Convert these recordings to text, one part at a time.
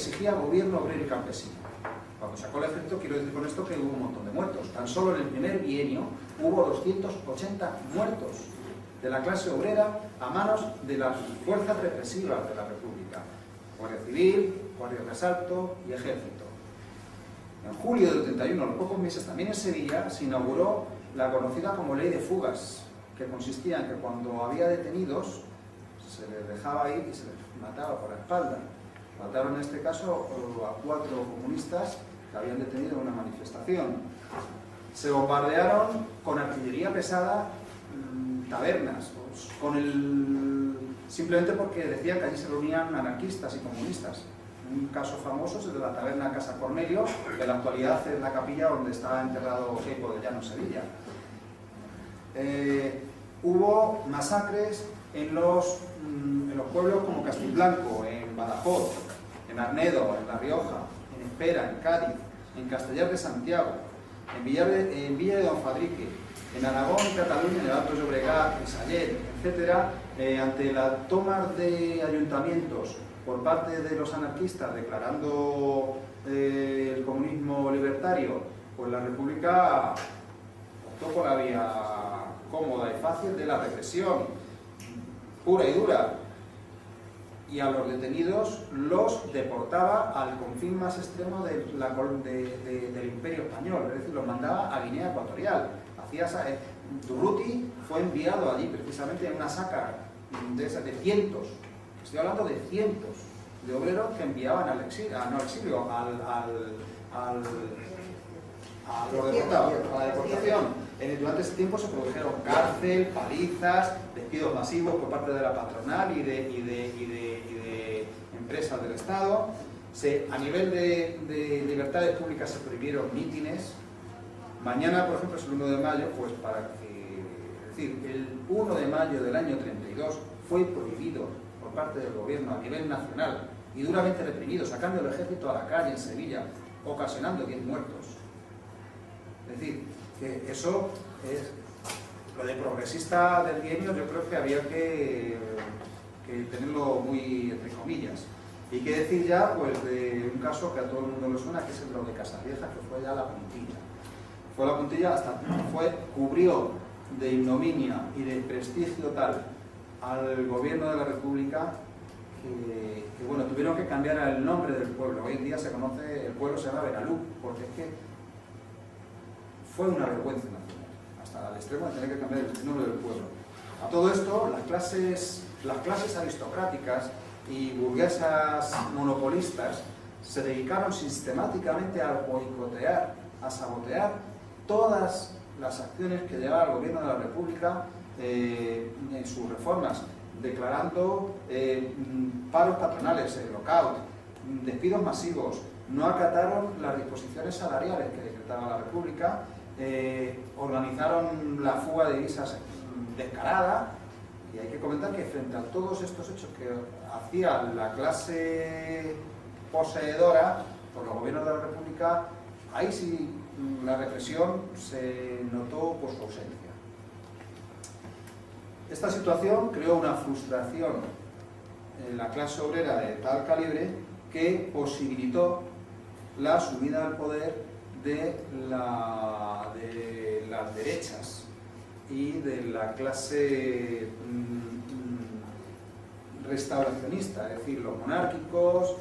exigía gobierno obrero y campesino. Cuando sacó el ejército, quiero decir con esto que hubo un montón de muertos. Tan solo en el primer bienio hubo 280 muertos de la clase obrera a manos de las fuerzas represivas de la República. Guardia Civil, Guardia de Asalto y Ejército. En julio del 31, a los pocos meses, también en Sevilla, se inauguró la conocida como Ley de Fugas, que consistía en que cuando había detenidos, se les dejaba ir y se les mataba por la espalda. Mataron en este caso a 4 comunistas que habían detenido en una manifestación. Se bombardearon con artillería pesada tabernas, simplemente porque decían que allí se reunían anarquistas y comunistas. Un caso famoso es el de la taberna Casa Cornelio, que en la actualidad es la capilla donde está enterrado Queipo de Llano, Sevilla. Hubo masacres en los pueblos como Castilblanco, en Badajoz, en Arnedo, en La Rioja, en Espera, en Cádiz, en Castellar de Santiago, en Villa de Don Fadrique, en Aragón y Cataluña, en el Alto Llobregat, en Sallent, etcétera, ante la toma de ayuntamientos por parte de los anarquistas declarando el comunismo libertario, pues la República optó por la vía cómoda y fácil de la represión, pura y dura, y a los detenidos los deportaba al confín más extremo del Imperio Español, es decir, los mandaba a Guinea Ecuatorial. Durruti fue enviado allí precisamente en una saca de cientos, estoy hablando de cientos de obreros que enviaban al exilio, a la deportación. Durante ese tiempo se produjeron cárcel, palizas, despidos masivos por parte de la patronal y de empresas del Estado. A nivel de libertades públicas se prohibieron mítines. Mañana, por ejemplo, es el 1 de mayo, pues es decir, el 1 de mayo del año 32 fue prohibido por parte del gobierno a nivel nacional y duramente reprimido, sacando el ejército a la calle en Sevilla, ocasionando 10 muertos. Es decir, que eso es lo de progresista del bienio, yo creo que había que tenerlo muy entre comillas. Y qué decir ya pues de un caso que a todo el mundo le suena, que es el de Casavieja, que fue ya la puntilla. Fue la puntilla hasta cubrió de ignominia y de prestigio tal al gobierno de la República que bueno, tuvieron que cambiar el nombre del pueblo. Hoy en día se conoce, el pueblo se llama Benalú, porque es que fue una vergüenza nacional, hasta el extremo de tener que cambiar el nombre del pueblo. A todo esto, las clases aristocráticas y burguesas monopolistas se dedicaron sistemáticamente a boicotear, a sabotear todas las acciones que llevaba el gobierno de la República en sus reformas, declarando paros patronales, lockout, despidos masivos, no acataron las disposiciones salariales que decretaba la República, organizaron la fuga de divisas descarada. Y hay que comentar que frente a todos estos hechos que hacía la clase poseedora por los gobiernos de la República, ahí sí la represión se notó por su ausencia. Esta situación creó una frustración en la clase obrera de tal calibre que posibilitó la subida al poder de las derechas y de la clase restauracionista, es decir, los monárquicos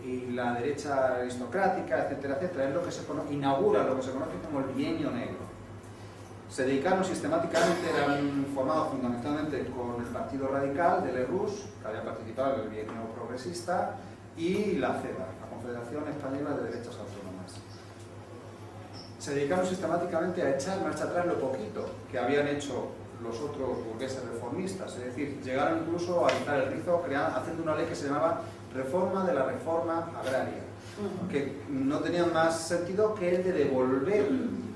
y la derecha aristocrática, etcétera, etcétera. Es lo que se inaugura lo que se conoce como el bienio negro. Se dedicaron sistemáticamente, eran formados fundamentalmente con el Partido Radical de Lerroux, que había participado en el bienio progresista, y la CEDA, la Confederación Española de Derechas Autónomas. Se dedicaron sistemáticamente a echar marcha atrás lo poquito que habían hecho los otros burgueses reformistas, es decir, llegaron incluso a rizar el rizo haciendo una ley que se llamaba Reforma de la Reforma Agraria, que no tenía más sentido que el de devolver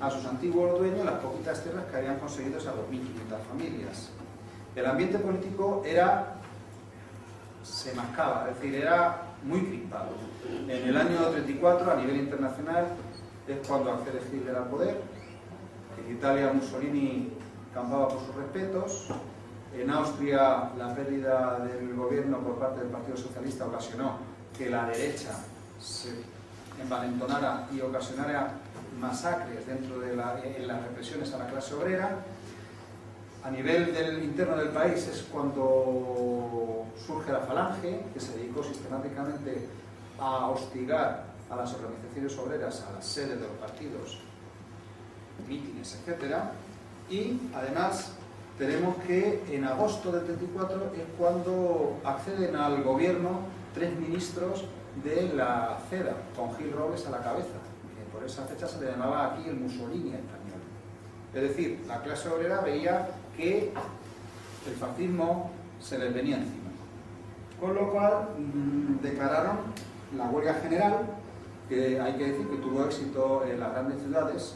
a sus antiguos dueños las poquitas tierras que habían conseguido esas 2.500 familias. El ambiente político se mascaba, es decir, era muy crispado. En el año 34, a nivel internacional, es cuando accede Hitler al poder. En Italia, Mussolini campaba por sus respetos. En Austria, la pérdida del gobierno por parte del Partido Socialista ocasionó que la derecha se envalentonara y ocasionara masacres dentro de en las represiones a la clase obrera. A nivel interno del país es cuando surge la Falange, que se dedicó sistemáticamente a hostigar a las organizaciones obreras, a las sedes de los partidos, mítines, etc. Y además tenemos que en agosto del 34 es cuando acceden al gobierno 3 ministros de la CEDA, con Gil Robles a la cabeza, que por esa fecha se le llamaba aquí el Mussolini español. Es decir, la clase obrera veía que el fascismo se les venía encima. Con lo cual declararon la huelga general, que hay que decir que tuvo éxito en las grandes ciudades,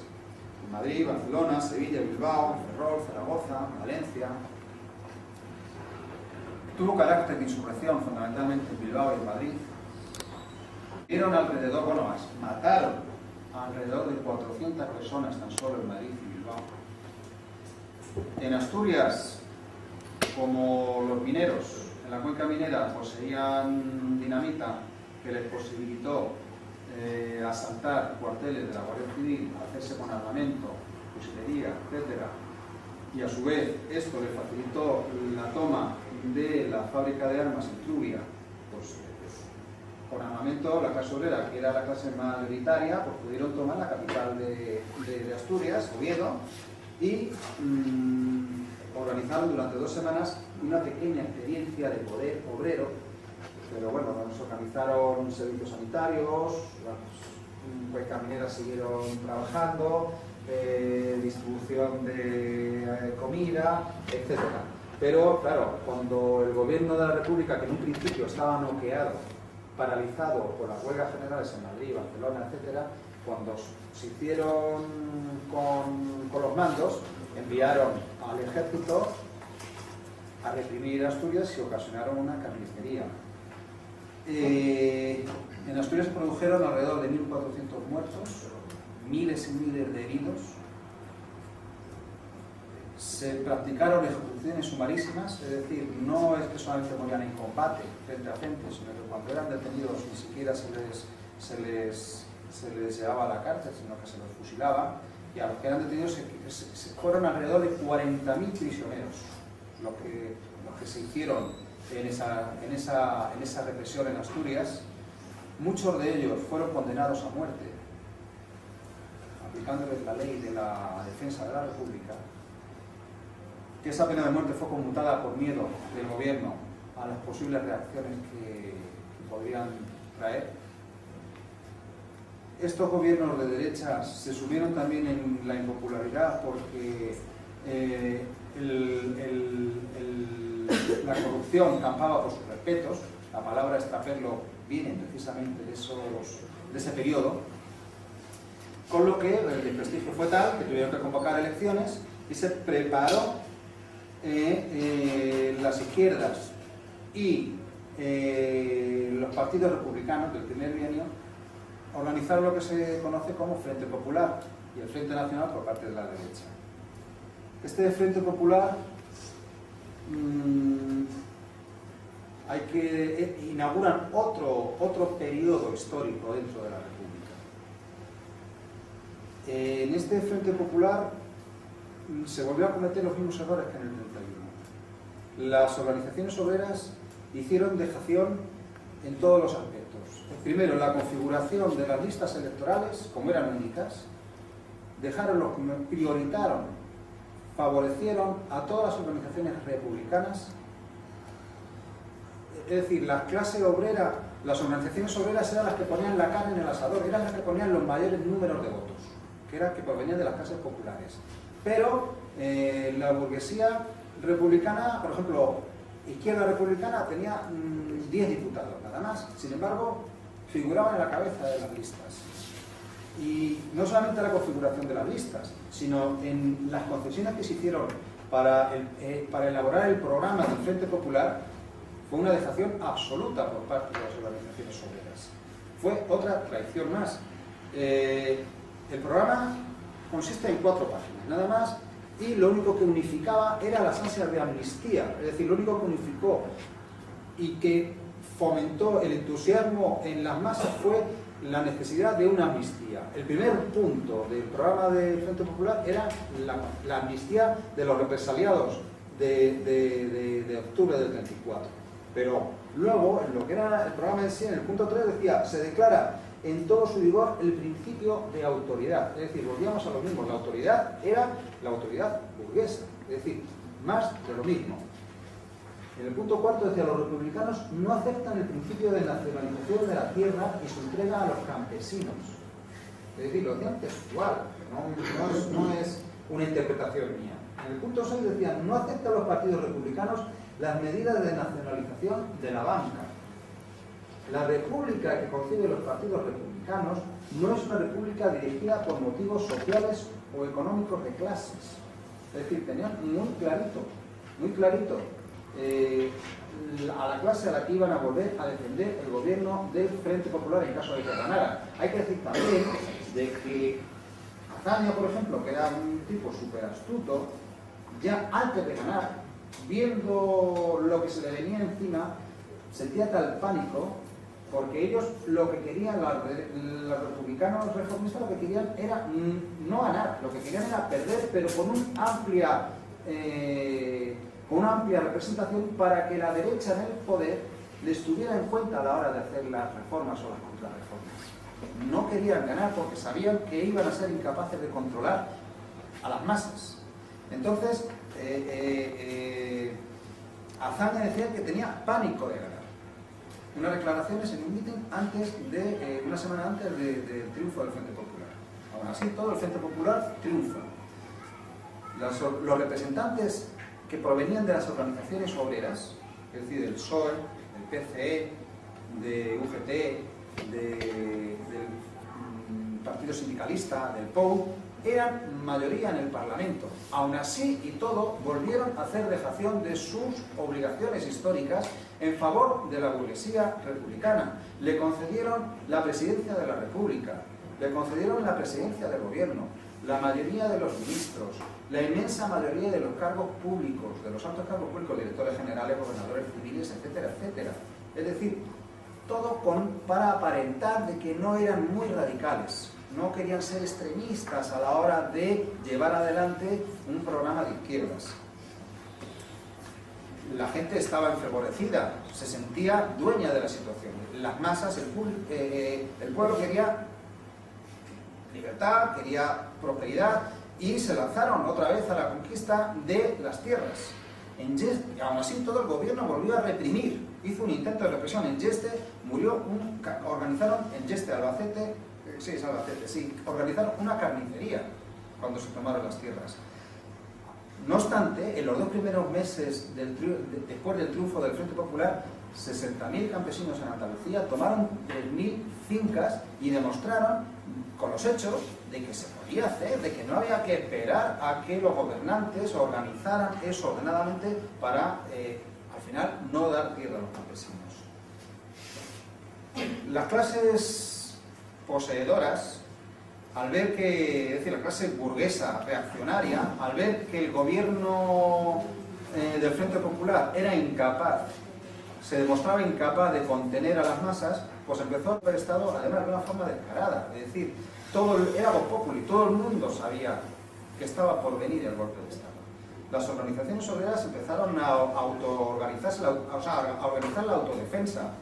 en Madrid, Barcelona, Sevilla, Bilbao, Ferrol, Zaragoza, Valencia. Tuvo carácter de insurrección fundamentalmente en Bilbao y en Madrid. Dieron alrededor, mataron a alrededor de 400 personas tan solo en Madrid y Bilbao. En Asturias, como los mineros en la cuenca minera poseían dinamita que les posibilitó asaltar cuarteles de la Guardia Civil, hacerse con armamento, fusilería, etc. Y a su vez esto le facilitó la toma de la fábrica de armas en Trubia, pues con armamento, la clase obrera, que era la clase mayoritaria, pues pudieron tomar la capital de Asturias, Oviedo, y organizaron durante 2 semanas una pequeña experiencia de poder obrero. Pero bueno, se organizaron servicios sanitarios, las camineras siguieron trabajando, distribución de comida, etc. Pero claro, cuando el gobierno de la República, que en un principio estaba noqueado, paralizado por las huelgas generales en Madrid, Barcelona, etc., cuando se hicieron con los mandos, enviaron al ejército a reprimir Asturias y ocasionaron una carnicería. En Asturias se produjeron alrededor de 1.400 muertos, miles y miles de heridos. Se practicaron ejecuciones sumarísimas, es decir, no es que solamente morían en combate, frente a frente, sino que cuando eran detenidos ni siquiera se les llevaba a la cárcel, sino que se los fusilaba, y a los que eran detenidos fueron alrededor de 40.000 prisioneros, los que se hicieron en esa represión en Asturias. Muchos de ellos fueron condenados a muerte, aplicándoles la ley de la defensa de la República, que esa pena de muerte fue conmutada por miedo del gobierno a las posibles reacciones que podrían traer. Estos gobiernos de derechas se sumieron también en la impopularidad porque la corrupción campaba por sus respetos. La palabra extraperlo viene precisamente de ese periodo, con lo que el desprestigio fue tal que tuvieron que convocar elecciones y se preparó las izquierdas y los partidos republicanos del primer bienio organizaron lo que se conoce como Frente Popular y el Frente Nacional por parte de la derecha. Este Frente Popular hay que inaugurar otro periodo histórico dentro de la República. En este Frente Popular se volvió a cometer los mismos errores que en el 31. Las organizaciones obreras hicieron dejación en todos los aspectos. Primero, la configuración de las listas electorales, como eran únicas, prioritaron, favorecieron a todas las organizaciones republicanas. Es decir, la clase obrera, las organizaciones obreras eran las que ponían la carne en el asador, eran las que ponían los mayores números de votos, que provenían de las clases populares. Pero la burguesía republicana, por ejemplo, Izquierda Republicana tenía 10 diputados, nada más. Sin embargo, figuraban en la cabeza de las listas. Y no solamente la configuración de las listas, sino en las concesiones que se hicieron para elaborar el programa del Frente Popular, fue una dejación absoluta por parte de las organizaciones obreras. Fue otra traición más. El programa consiste en 4 páginas, nada más, y lo único que unificaba era las ansias de amnistía. Es decir, lo único que unificó y que fomentó el entusiasmo en las masas fue la necesidad de una amnistía. El primer punto del programa del Frente Popular era la amnistía de los represaliados de octubre del 34. Pero luego, en lo que era el programa en sí, en el punto 3 decía, se declara en todo su vigor el principio de autoridad. Es decir, volvíamos a lo mismo, la autoridad era la autoridad burguesa, es decir, más de lo mismo. En el punto 4 decía, los republicanos no aceptan el principio de nacionalización de la tierra y su entrega a los campesinos. Es decir, lo decían textual, no es una interpretación mía. En el punto 6 decían, no aceptan los partidos republicanos las medidas de nacionalización de la banca. La república que conciben los partidos republicanos no es una república dirigida por motivos sociales o económicos de clases. Es decir, tenían muy clarito a la clase a la que iban a volver a defender el gobierno del Frente Popular en caso de que ganara. Hay que decir también de que Azaña, por ejemplo, que era un tipo súper astuto, ya antes de ganar, viendo lo que se le venía encima, sentía tal pánico, porque ellos lo que querían, los republicanos reformistas, lo que querían era no ganar, lo que querían era perder, pero con una amplia representación para que la derecha en el poder les tuviera en cuenta a la hora de hacer las reformas o las contrarreformas. No querían ganar porque sabían que iban a ser incapaces de controlar a las masas. Entonces, Azaña decía que tenía pánico de ganar. Unas declaraciones en un mitin una semana antes del triunfo del Frente Popular. Aún así, todo el Frente Popular triunfa. Los representantes que provenían de las organizaciones obreras, es decir, del PSOE, del PCE, de UGT, del Partido Sindicalista, del POU, eran mayoría en el Parlamento. Aún así y todo, volvieron a hacer dejación de sus obligaciones históricas en favor de la burguesía republicana. Le concedieron la presidencia de la República, le concedieron la presidencia del gobierno, la mayoría de los ministros, la inmensa mayoría de los cargos públicos, de los altos cargos públicos, directores generales, gobernadores civiles, etcétera, etcétera. Es decir, todo para aparentar de que no eran muy radicales, no querían ser extremistas a la hora de llevar adelante un programa de izquierdas. La gente estaba enfervorecida, se sentía dueña de la situación. Las masas, el pueblo quería libertad, quería prosperidad y se lanzaron otra vez a la conquista de las tierras. Y aún así todo el gobierno volvió a reprimir, hizo un intento de represión. En Yeste organizaron en Yeste, Albacete, organizaron una carnicería cuando se tomaron las tierras. No obstante, en los 2 primeros meses después del triunfo del Frente Popular, 60.000 campesinos en Andalucía tomaron 3.000 fincas y demostraron con los hechos de que se podía hacer, de que no había que esperar a que los gobernantes organizaran eso ordenadamente para, al final, no dar tierra a los campesinos. Las clases poseedoras, al ver que, es decir, la clase burguesa reaccionaria, al ver que el gobierno del Frente Popular era incapaz, se demostraba incapaz de contener a las masas, pues empezó a haber Estado, además de una forma descarada. Es decir, era vox populi, todo el mundo sabía que estaba por venir el golpe de Estado. Las organizaciones obreras empezaron a autoorganizarse, a organizar la autodefensa.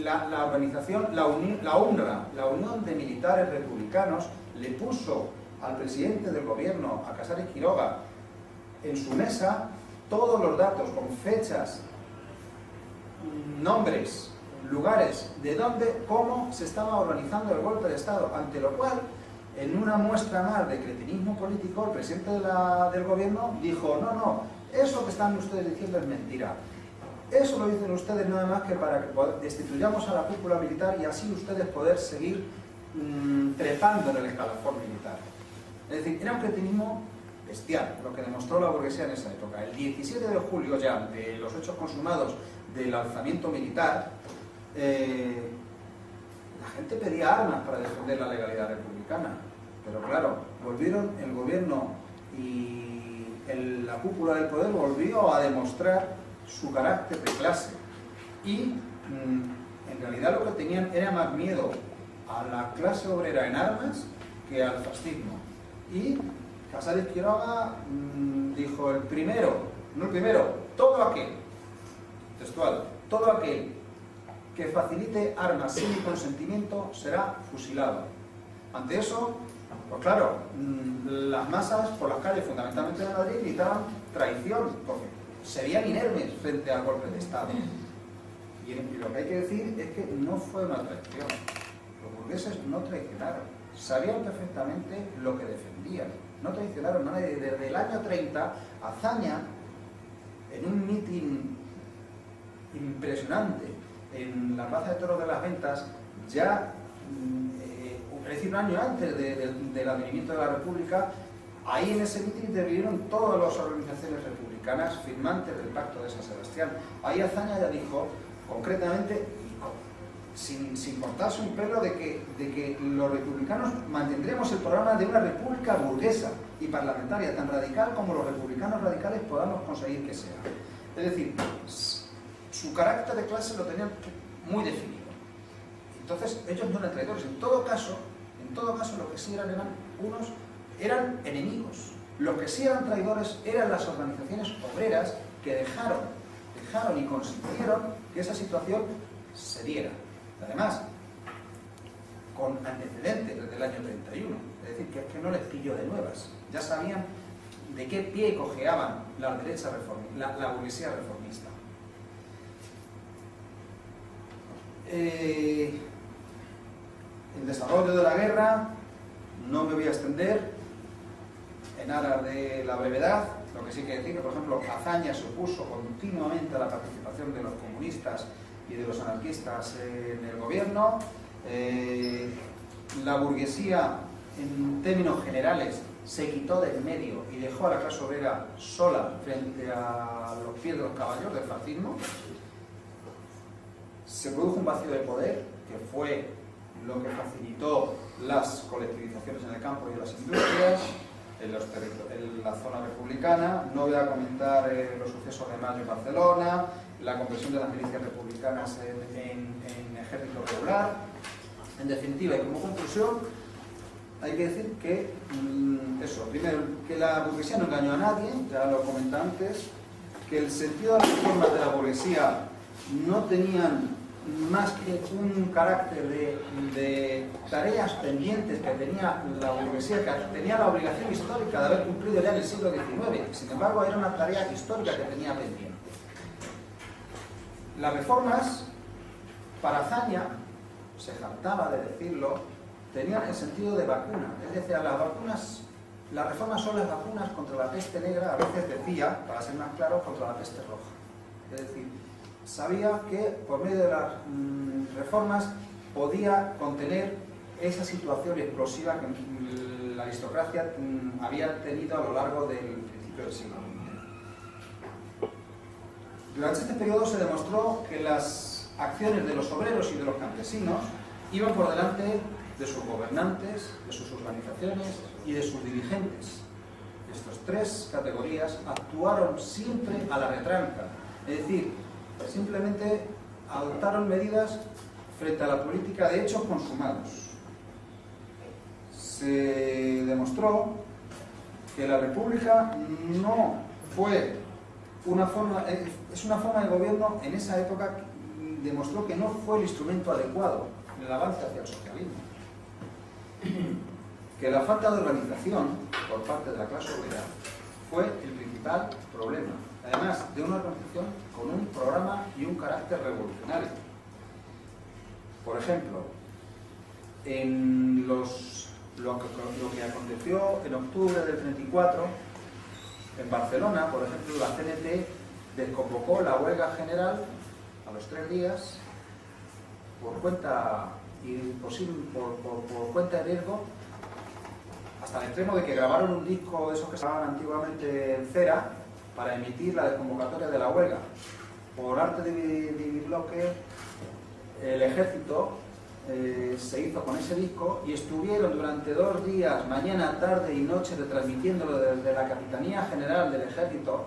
La organización, la UNRWA, la Unión de Militares Republicanos, le puso al presidente del gobierno, a Casares Quiroga, en su mesa todos los datos con fechas, nombres, lugares, de dónde, cómo se estaba organizando el golpe de Estado, ante lo cual, en una muestra más de cretinismo político, el presidente del gobierno dijo, no, eso que están ustedes diciendo es mentira. Eso lo dicen ustedes nada más que para que destituyamos a la cúpula militar y así ustedes poder seguir trepando en el escalafón militar. Es decir, era un cretinismo bestial, lo que demostró la burguesía en esa época. El 17 de julio ya, de los hechos consumados del alzamiento militar, la gente pedía armas para defender la legalidad republicana. Pero claro, volvieron el gobierno y la cúpula del poder volvió a demostrar su carácter de clase. y en realidad lo que tenían era más miedo a la clase obrera en armas que al fascismo. Y Casares Quiroga dijo todo aquel, textual, todo aquel que facilite armas sin mi consentimiento será fusilado. Ante eso, pues claro, las masas por las calles, fundamentalmente de Madrid, gritaban traición, porque serían inermes frente al golpe de Estado. Y lo que hay que decir es que no fue una traición. Los burgueses no traicionaron. Sabían perfectamente lo que defendían. No traicionaron a nadie. Desde el año 30, Azaña, en un mitin impresionante en la Plaza de Toros de las Ventas, ya, es decir, un año antes del advenimiento de la República, ahí en ese mitin intervinieron todas las organizaciones republicanas firmantes del Pacto de San Sebastián. Ahí Azaña ya dijo, concretamente, sin cortarse un pelo, de que los republicanos mantendremos el programa de una república burguesa y parlamentaria, tan radical como los republicanos radicales podamos conseguir que sea. Es decir, su carácter de clase lo tenían muy definido. Entonces, ellos no eran traidores. En todo caso, lo que sí eran enemigos. Lo que sí eran traidores eran las organizaciones obreras que dejaron y consintieron que esa situación se diera. Además, con antecedentes desde el año 31, es decir, que es que no les pilló de nuevas. Ya sabían de qué pie cojeaban la derecha reformista, la burguesía reformista. El desarrollo de la guerra, no me voy a extender en aras de la brevedad. Lo que sí que decir que, por ejemplo, Azaña se opuso continuamente a la participación de los comunistas y de los anarquistas en el gobierno. La burguesía, en términos generales, se quitó del medio y dejó a la clase obrera sola frente a los pies de los caballos del fascismo. Se produjo un vacío de poder, que fue lo que facilitó las colectivizaciones en el campo y en las industrias, en la zona republicana. No voy a comentar los sucesos de mayo en Barcelona, la conversión de las milicias republicanas en ejército regular. En definitiva, y como conclusión, hay que decir que, primero, que la burguesía no engañó a nadie, ya lo comenté antes, que el sentido de las reformas de la burguesía no tenían más que un carácter de tareas pendientes que tenía la burguesía, que tenía la obligación histórica de haber cumplido ya en el siglo XIX. Sin embargo, era una tarea histórica que tenía pendiente. Las reformas, para Azaña, se jactaba de decirlo, tenían el sentido de vacuna. Es decir, las reformas son las vacunas contra la peste negra, a veces decía, para ser más claro, contra la peste roja. Es decir, sabía que por medio de las reformas podía contener esa situación explosiva que la aristocracia había tenido a lo largo del principio del siglo XX. Durante este periodo se demostró que las acciones de los obreros y de los campesinos iban por delante de sus gobernantes, de sus organizaciones y de sus dirigentes. Estas tres categorías actuaron siempre a la retranca, es decir, simplemente adoptaron medidas frente a la política de hechos consumados. Se demostró que la República no fue una forma de gobierno en esa época, demostró que no fue el instrumento adecuado en el avance hacia el socialismo. Que la falta de organización por parte de la clase obrera fue el principal problema, además de una organización con un programa y un carácter revolucionario. Por ejemplo, en lo que aconteció en octubre del 34, en Barcelona, por ejemplo, la CNT desconvocó la huelga general a los 3 días por cuenta de riesgo, hasta el extremo de que grabaron un disco de esos que se grababan antiguamente en cera para emitir la desconvocatoria de la huelga. Por arte de bloque, el ejército se hizo con ese disco y estuvieron durante 2 días, mañana, tarde y noche, retransmitiéndolo desde la Capitanía General del Ejército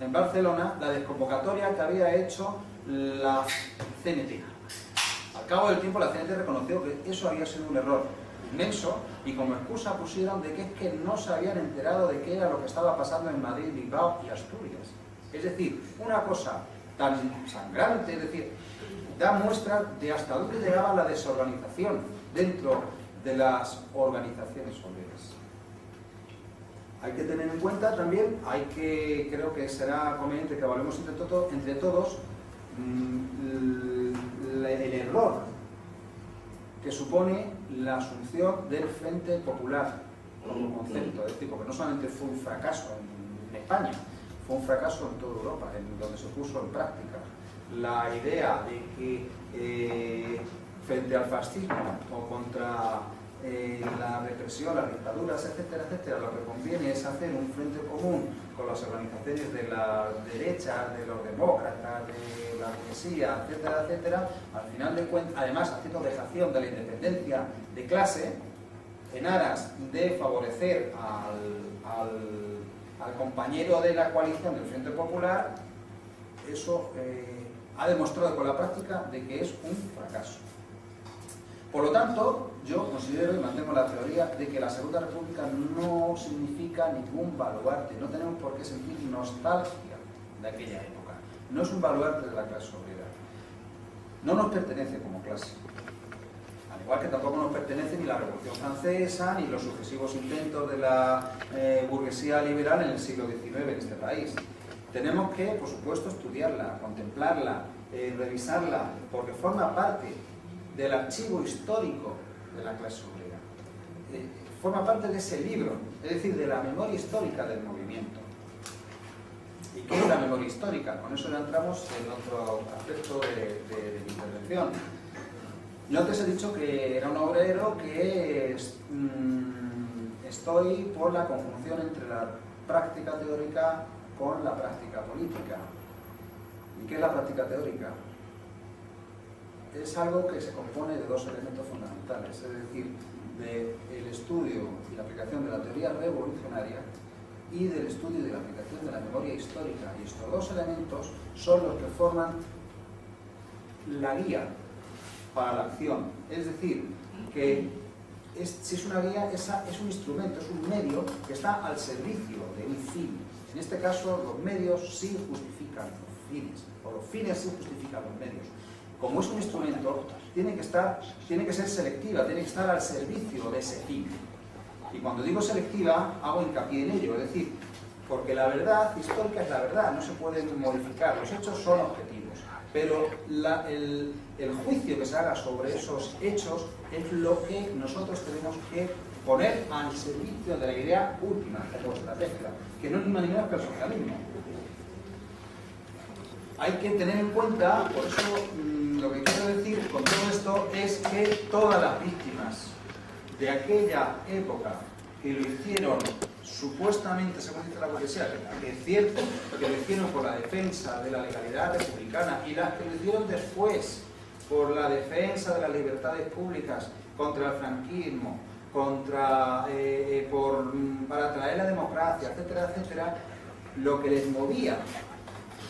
en Barcelona, la desconvocatoria que había hecho la CNT. Al cabo del tiempo la CNT reconoció que eso había sido un error inmenso y como excusa pusieron de que es que no se habían enterado de qué era lo que estaba pasando en Madrid, Bilbao y Asturias. Es decir, una cosa tan sangrante, es decir, da muestra de hasta dónde llegaba la desorganización dentro de las organizaciones obreras. Hay que tener en cuenta también, creo que será conveniente que evaluemos entre todos el error que supone la asunción del Frente Popular como concepto, es decir, porque no solamente fue un fracaso en España, fue un fracaso en toda Europa, en donde se puso en práctica la idea de que frente al fascismo o contra la represión, las dictaduras, etcétera, etcétera, lo que conviene es hacer un frente común con las organizaciones de la derecha, de los demócratas, de la burguesía, etcétera, etcétera, al final de cuentas, además haciendo dejación de la independencia de clase, en aras de favorecer al compañero de la coalición del Frente Popular, eso ha demostrado con la práctica de que es un fracaso. Por lo tanto, yo considero y mantengo la teoría de que la Segunda República no significa ningún baluarte, no tenemos por qué sentir nostalgia de aquella época, no es un baluarte de la clase obrera, no nos pertenece como clase, al igual que tampoco nos pertenece ni la Revolución Francesa ni los sucesivos intentos de la burguesía liberal en el siglo XIX en este país. Tenemos que, por supuesto, estudiarla, contemplarla, revisarla, porque forma parte del archivo histórico de la clase obrera. Forma parte de ese libro, es decir, de la memoria histórica del movimiento. ¿Y qué es la memoria histórica? Con eso ya entramos en otro aspecto de mi intervención. Yo antes he dicho que era un obrero que estoy por la conjunción entre la práctica teórica con la práctica política. ¿Y qué es la práctica teórica? Es algo que se compone de dos elementos fundamentales, es decir, del estudio y la aplicación de la teoría revolucionaria y del estudio y de la aplicación de la memoria histórica. Y estos dos elementos son los que forman la guía para la acción. Es decir, que si es una guía, es un instrumento, es un medio que está al servicio de un fin. En este caso, los medios sí justifican los fines, o los fines sí justifican los medios. Como es un instrumento, tiene que ser selectiva, tiene que estar al servicio de ese fin. Y cuando digo selectiva, hago hincapié en ello, es decir, porque la verdad histórica es la verdad, no se puede modificar, los hechos son objetivos, pero el juicio que se haga sobre esos hechos es lo que nosotros tenemos que poner al servicio de la idea última o estratégica, que no es ni más ni menos que el socialismo. Hay que tener en cuenta, por eso lo que quiero decir con todo esto es que todas las víctimas de aquella época que lo hicieron supuestamente, según dice la burguesía, que es cierto, porque lo hicieron por la defensa de la legalidad republicana y las que lo hicieron después por la defensa de las libertades públicas contra el franquismo, para traer la democracia, etcétera, etcétera, lo que les movía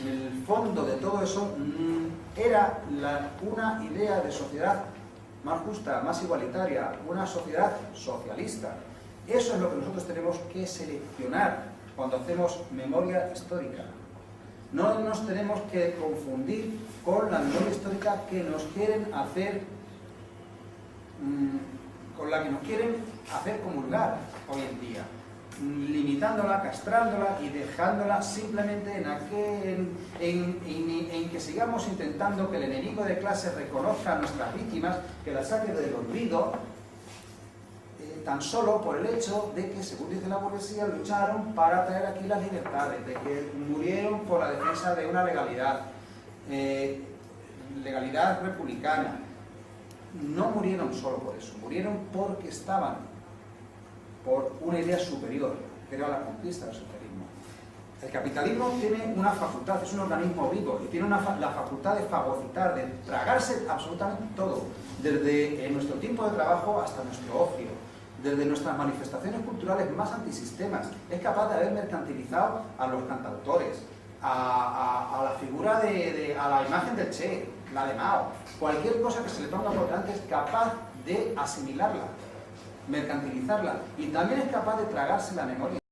en el fondo de todo eso era una idea de sociedad más justa, más igualitaria, una sociedad socialista. Eso es lo que nosotros tenemos que seleccionar cuando hacemos memoria histórica. No nos tenemos que confundir con la memoria histórica que nos quieren hacer, con la que nos quieren hacer comulgar hoy en día, limitándola, castrándola y dejándola simplemente en que sigamos intentando que el enemigo de clase reconozca a nuestras víctimas, que las saque del olvido, tan solo por el hecho de que, según dice la burguesía, lucharon para traer aquí las libertades, de que murieron por la defensa de una legalidad republicana. No murieron solo por eso, murieron porque estaban por una idea superior, que era la conquista del socialismo. El capitalismo tiene una facultad, es un organismo vivo, y tiene la facultad de fagocitar, de tragarse absolutamente todo, desde nuestro tiempo de trabajo hasta nuestro ocio, desde nuestras manifestaciones culturales más antisistemas. Es capaz de haber mercantilizado a los cantautores, a la figura a la imagen del Che, la de Mao, cualquier cosa que se le ponga por delante es capaz de asimilarla, mercantilizarla, y también es capaz de tragarse la memoria.